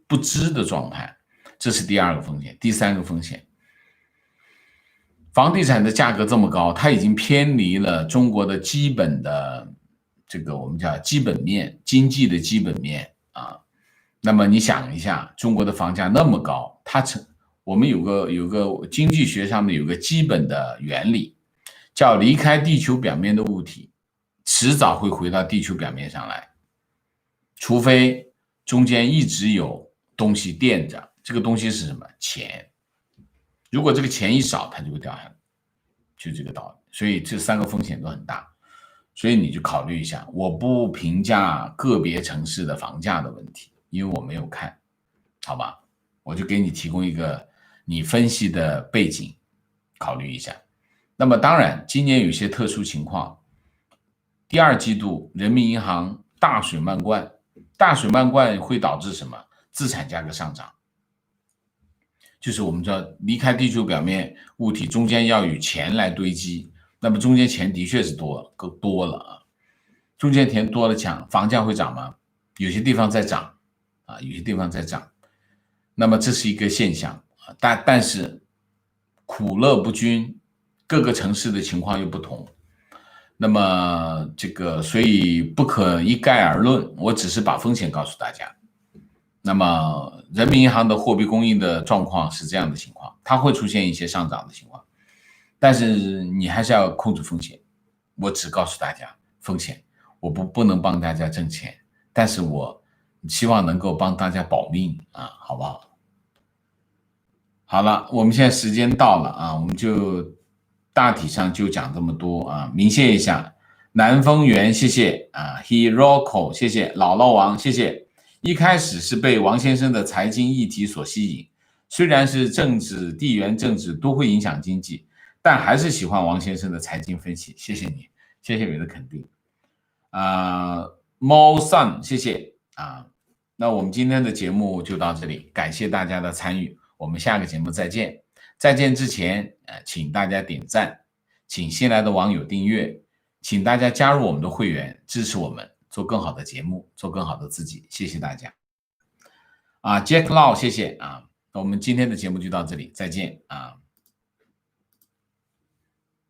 不知的状态，这是第二个风险。第三个风险，房地产的价格这么高，它已经偏离了中国的基本的这个我们叫基本面，经济的基本面那么你想一下，中国的房价那么高，我们有个经济学上面有个基本的原理，叫离开地球表面的物体迟早会回到地球表面上来，除非中间一直有东西垫着。这个东西是什么？钱。如果这个钱一少，它就会掉下来，就这个道理。所以这3个风险都很大，所以你就考虑一下。我不评价个别城市的房价的问题，因为我没有看，好吧？我就给你提供一个你分析的背景，考虑一下。那么当然，今年有一些特殊情况，第2季度人民银行大水漫灌，会导致什么？资产价格上涨。就是我们知道离开地球表面物体中间要有钱来堆积，那么中间钱的确是多了中间钱多了讲房价会涨吗？有些地方在涨有些地方在涨，那么这是一个现象但是苦乐不均，各个城市的情况又不同，那么所以不可一概而论，我只是把风险告诉大家。那么人民银行的货币供应的状况是这样的情况，它会出现一些上涨的情况，但是你还是要控制风险。我只告诉大家风险，我不能帮大家挣钱，但是我希望能够帮大家保命好不好？好了，我们现在时间到了我们就大体上就讲这么多鸣谢一下南风源，谢谢Hiroko， 谢谢姥姥王，谢谢。一开始是被王先生的财经议题所吸引，虽然是政治、地缘政治都会影响经济，但还是喜欢王先生的财经分析。谢谢你，谢谢你的肯定。猫 sun， 谢谢那我们今天的节目就到这里，感谢大家的参与，我们下个节目再见。再见之前请大家点赞，请新来的网友订阅，请大家加入我们的会员，支持我们做更好的节目，做更好的自己，谢谢大家。Jack Lau， 谢谢我们今天的节目就到这里，再见